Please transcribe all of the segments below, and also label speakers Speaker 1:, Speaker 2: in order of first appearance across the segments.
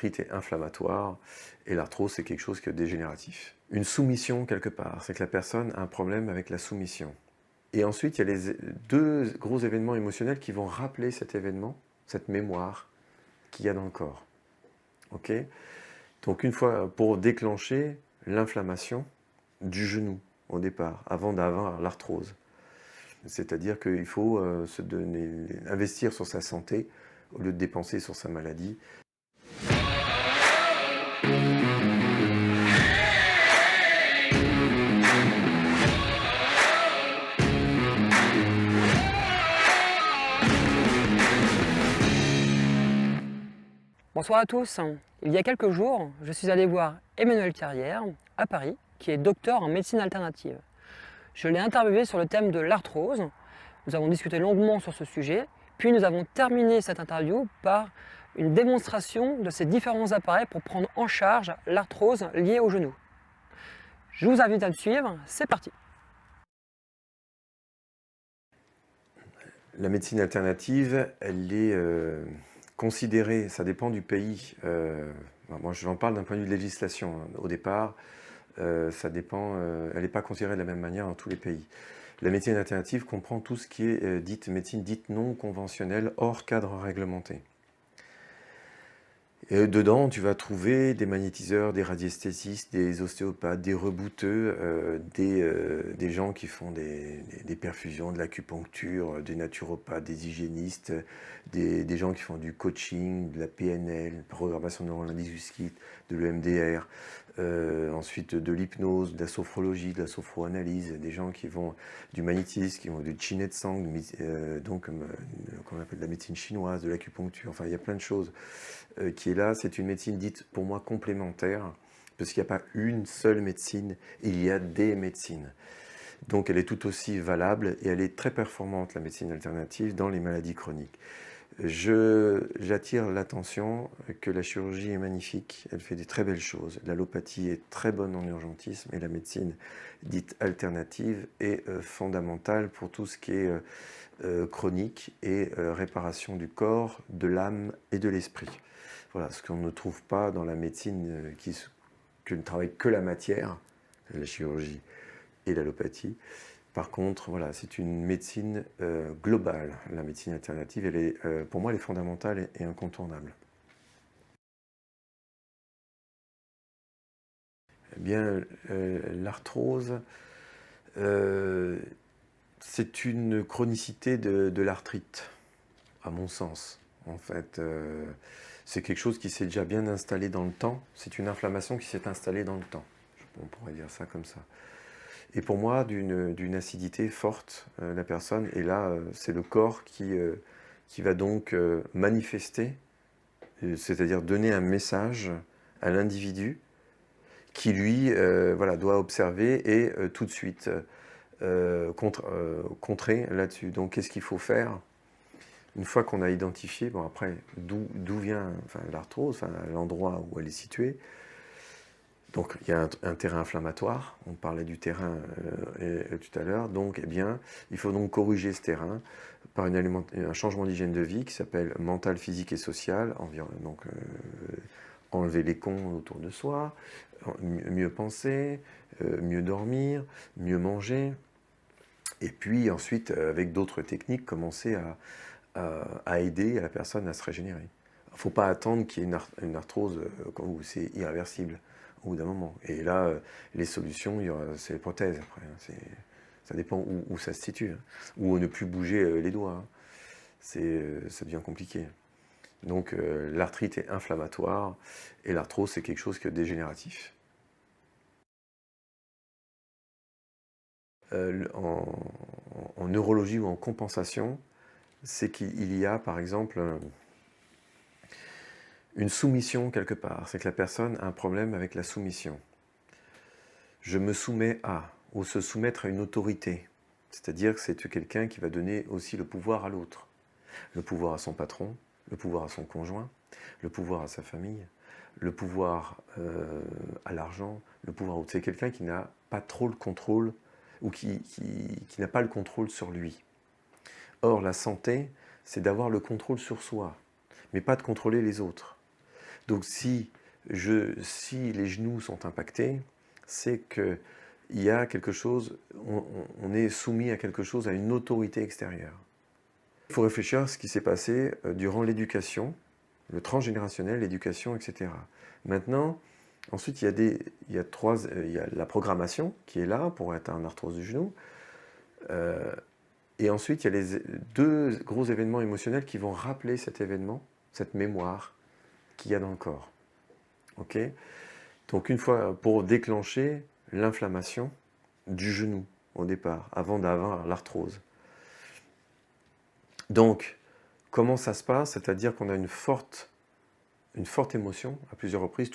Speaker 1: l'arthrite est inflammatoire et l'arthrose, c'est quelque chose qui est dégénératif. Une soumission quelque part, c'est que la personne a un problème avec la soumission. Et ensuite, il y a les deux gros événements émotionnels qui vont rappeler cet événement, cette mémoire qu'il y a dans le corps. Ok? Donc une fois, pour déclencher l'inflammation du genou au départ, avant d'avoir l'arthrose. C'est-à-dire qu'il faut investir sur sa santé au lieu de dépenser sur sa maladie.
Speaker 2: Bonsoir à tous. Il y a quelques jours, je suis allé voir Emmanuel Carrière à Paris, qui est docteur en médecine alternative. Je l'ai interviewé sur le thème de l'arthrose. Nous avons discuté longuement sur ce sujet, puis nous avons terminé cette interview par une démonstration de ces différents appareils pour prendre en charge l'arthrose liée au genou. Je vous invite à me suivre, c'est parti.
Speaker 1: La médecine alternative, elle est considérée, ça dépend du pays. Moi, j'en parle d'un point de vue de législation. Au départ, ça dépend, elle n'est pas considérée de la même manière dans tous les pays. La médecine alternative comprend tout ce qui est médecine dite non conventionnelle, hors cadre réglementé. Et dedans, tu vas trouver des magnétiseurs, des radiesthésistes, des ostéopathes, des rebouteux, des gens qui font des perfusions, de l'acupuncture, des naturopathes, des hygiénistes, des gens qui font du coaching, de la PNL, programmation neurolinguistique, de l'EMDR, ensuite de l'hypnose, de la sophrologie, de la sophroanalyse, des gens qui vont du magnétisme, qui vont du Qi Tsang, donc comme on appelle de la médecine chinoise, de l'acupuncture, enfin il y a plein de choses qui est là. C'est une médecine dite pour moi complémentaire, parce qu'il n'y a pas une seule médecine, il y a des médecines. Donc elle est tout aussi valable et elle est très performante, la médecine alternative, dans les maladies chroniques. J'attire l'attention que la chirurgie est magnifique, elle fait des très belles choses. L'allopathie est très bonne en urgentisme et la médecine dite alternative est fondamentale pour tout ce qui est chronique et réparation du corps, de l'âme et de l'esprit. Voilà, ce qu'on ne trouve pas dans la médecine qui ne travaille que la matière, la chirurgie et l'allopathie. Par contre, voilà, c'est une médecine globale. La médecine alternative, elle est, pour moi, elle est fondamentale et incontournable. Eh bien, l'arthrose, c'est une chronicité de l'arthrite, à mon sens. En fait, c'est quelque chose qui s'est déjà bien installé dans le temps. C'est une inflammation qui s'est installée dans le temps. On pourrait dire ça comme ça. Et pour moi, d'une acidité forte, la personne, et là, c'est le corps qui va donc manifester, c'est-à-dire donner un message à l'individu qui, lui, voilà, doit observer et tout de suite contrer là-dessus. Donc, qu'est-ce qu'il faut faire? Une fois qu'on a identifié, bon après, d'où vient l'arthrose, l'endroit où elle est située. Donc il y a un terrain inflammatoire, on parlait du terrain tout à l'heure, donc eh bien, il faut donc corriger ce terrain par un changement d'hygiène de vie qui s'appelle mental, physique et social, donc enlever les cons autour de soi, mieux penser, mieux dormir, mieux manger, et puis ensuite avec d'autres techniques commencer à aider la personne à se régénérer. Il ne faut pas attendre qu'il y ait une arthrose où c'est irréversible au bout d'un moment. Et là, les solutions, c'est les prothèses après. Ça dépend où ça se situe. Hein. Ou ne plus bouger les doigts. Hein. Ça devient compliqué. Donc l'arthrite est inflammatoire et l'arthrose, c'est quelque chose qui est dégénératif. En neurologie ou en compensation, c'est qu'il y a par exemple une soumission quelque part. C'est que la personne a un problème avec la soumission. Je me soumets à, ou se soumettre à une autorité. C'est-à-dire que c'est quelqu'un qui va donner aussi le pouvoir à l'autre. Le pouvoir à son patron, le pouvoir à son conjoint, le pouvoir à sa famille, le pouvoir à l'argent, le pouvoir... C'est quelqu'un qui n'a pas trop le contrôle, ou qui n'a pas le contrôle sur lui. Or, la santé, c'est d'avoir le contrôle sur soi, mais pas de contrôler les autres. Donc si les genoux sont impactés, c'est qu'il y a quelque chose, on est soumis à quelque chose, à une autorité extérieure. Il faut réfléchir à ce qui s'est passé durant l'éducation, le transgénérationnel, l'éducation, etc. Maintenant, ensuite, il y a la programmation qui est là pour être un arthrose du genou. Et ensuite, il y a les deux gros événements émotionnels qui vont rappeler cet événement, cette mémoire qu'il y a dans le corps. Ok ? Donc, une fois, pour déclencher l'inflammation du genou au départ, avant d'avoir l'arthrose. Donc, comment ça se passe? C'est-à-dire qu'on a une forte émotion à plusieurs reprises,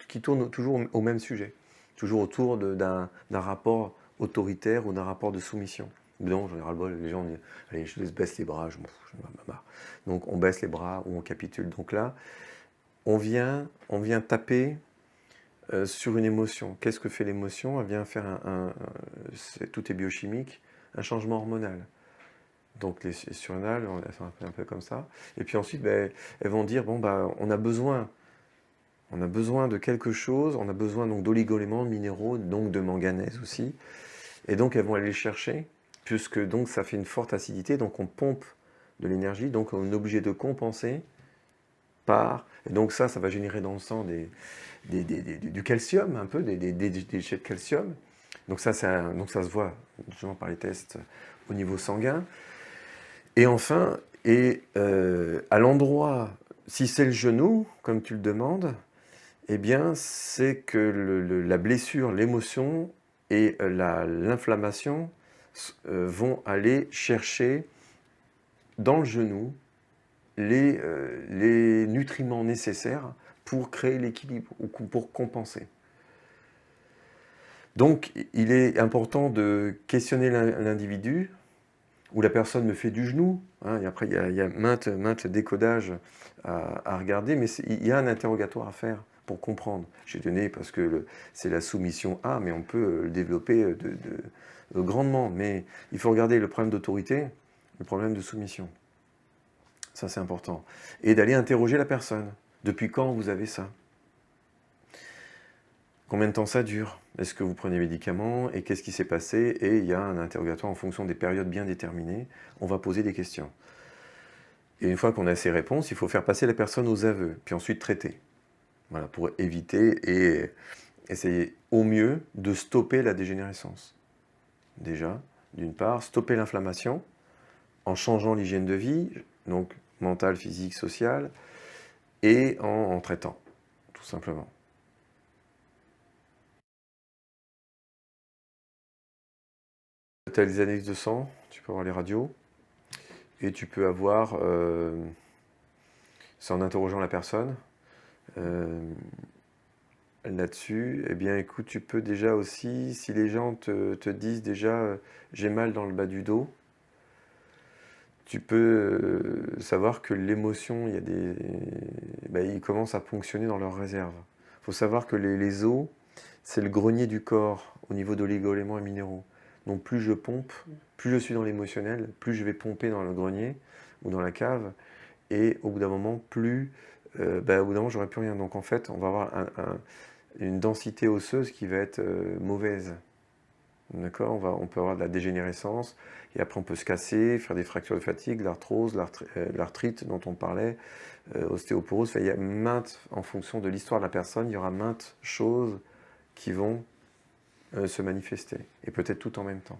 Speaker 1: qui tourne toujours au même sujet, toujours autour d'un rapport autoritaire ou d'un rapport de soumission. Donc, j'en ai ras-le-bol, les gens disent allez, je les baisse les bras, je m'en fous, je m'en marre. Donc, on baisse les bras ou on capitule. Donc là, on vient taper sur une émotion. Qu'est-ce que fait l'émotion? Elle vient faire tout est biochimique, un changement hormonal. Donc les surrénales, elles sont un peu comme ça. Et puis ensuite, elles vont dire, bon, on a besoin de quelque chose, on a besoin donc d'oligoéléments, de minéraux, donc de manganèse aussi. Et donc elles vont aller les chercher, puisque donc ça fait une forte acidité, donc on pompe de l'énergie, donc on est obligé de compenser par... Et donc ça va générer dans le sang du calcium, un peu, des déchets de calcium. Donc ça se voit justement par les tests au niveau sanguin. Et enfin, à l'endroit, si c'est le genou, comme tu le demandes, eh bien, c'est que la blessure, l'émotion et l'inflammation vont aller chercher dans le genou les nutriments nécessaires pour créer l'équilibre ou pour compenser. Donc, il est important de questionner l'individu, où la personne me fait du genou, hein, et après il y a maintes décodages à regarder, mais il y a un interrogatoire à faire pour comprendre. J'ai donné parce que c'est la soumission à, mais on peut le développer grandement. Mais il faut regarder le problème d'autorité, le problème de soumission. Ça, c'est important. Et d'aller interroger la personne. Depuis quand vous avez ça? Combien de temps ça dure? Est-ce que vous prenez des médicaments? Et qu'est-ce qui s'est passé? Et il y a un interrogatoire en fonction des périodes bien déterminées. On va poser des questions. Et une fois qu'on a ces réponses, il faut faire passer la personne aux aveux, puis ensuite traiter. Voilà, pour éviter et essayer au mieux de stopper la dégénérescence. Déjà, d'une part, stopper l'inflammation en changeant l'hygiène de vie, donc mentale, physique, sociale, et en traitant, tout simplement. Tu as les analyses de sang, tu peux avoir les radios, et tu peux avoir, c'est en interrogeant la personne, là-dessus, eh bien écoute, tu peux déjà aussi, si les gens te disent déjà j'ai mal dans le bas du dos, tu peux savoir que l'émotion, il commence à fonctionner dans leurs réserves. Il faut savoir que les os, c'est le grenier du corps au niveau d'oligo-éléments et minéraux. Donc plus je pompe, plus je suis dans l'émotionnel, plus je vais pomper dans le grenier ou dans la cave, et au bout d'un moment, au bout d'un moment, j'aurai plus rien. Donc en fait, on va avoir une densité osseuse qui va être mauvaise. D'accord, on peut avoir de la dégénérescence, et après on peut se casser, faire des fractures de fatigue, l'arthrose, l'arthrite dont on parlait, ostéoporose. Enfin, il y a en fonction de l'histoire de la personne, il y aura maintes choses qui vont se manifester, et peut-être tout en même temps.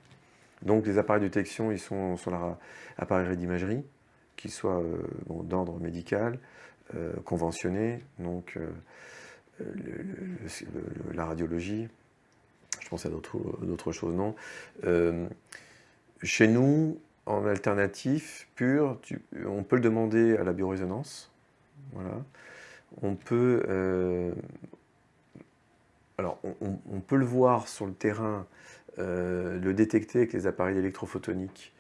Speaker 1: Donc les appareils de détection, ils sont sur l'appareil d'imagerie, qu'ils soient d'ordre médical, conventionné, donc la radiologie. Je pense à d'autres choses, non. Chez nous, en alternatif pur, on peut le demander à la biorésonance. Voilà. On peut, on peut le voir sur le terrain, le détecter avec les appareils électrophotoniques.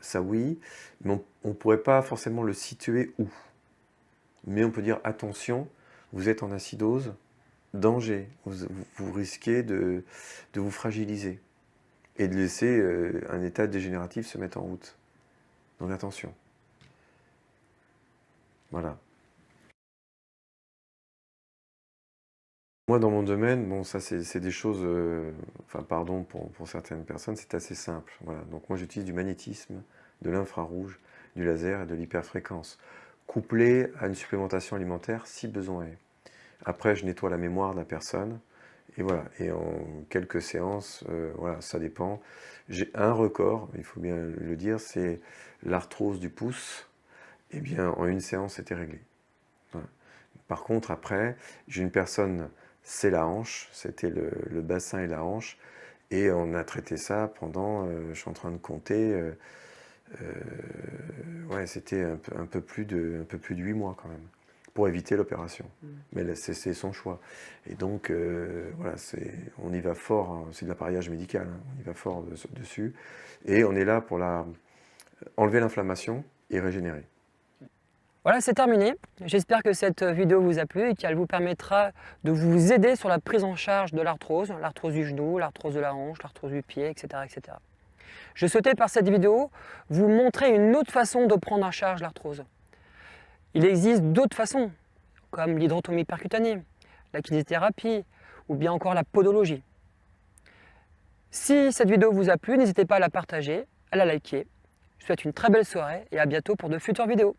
Speaker 1: Ça oui, mais on ne pourrait pas forcément le situer où. Mais on peut dire attention, vous êtes en acidose, danger, vous risquez de vous fragiliser et de laisser un état dégénératif se mettre en route. Donc attention. Voilà. Moi, dans mon domaine, bon, ça, c'est des choses, enfin, pardon pour certaines personnes, c'est assez simple. Voilà. Donc, moi, j'utilise du magnétisme, de l'infrarouge, du laser et de l'hyperfréquence, couplé à une supplémentation alimentaire si besoin est. Après, je nettoie la mémoire de la personne, et voilà. Et en quelques séances, voilà, ça dépend. J'ai un record, il faut bien le dire, c'est l'arthrose du pouce. Eh bien, en une séance, c'était réglé. Voilà. Par contre, après, j'ai une personne, c'est la hanche, c'était le bassin et la hanche, et on a traité ça pendant, je suis en train de compter, ouais, c'était un peu plus de 8 mois quand même, pour éviter l'opération. Mais là, c'est son choix. Et donc, voilà, on y va fort, hein, c'est de l'appareillage médical, hein, on y va fort dessus, et on est là pour enlever l'inflammation et régénérer.
Speaker 2: Voilà, c'est terminé. J'espère que cette vidéo vous a plu et qu'elle vous permettra de vous aider sur la prise en charge de l'arthrose du genou, l'arthrose de la hanche, l'arthrose du pied, etc., etc. Je souhaitais par cette vidéo vous montrer une autre façon de prendre en charge l'arthrose. Il existe d'autres façons, comme l'hydrotomie percutanée, la kinésithérapie ou bien encore la podologie. Si cette vidéo vous a plu, n'hésitez pas à la partager, à la liker. Je vous souhaite une très belle soirée et à bientôt pour de futures vidéos.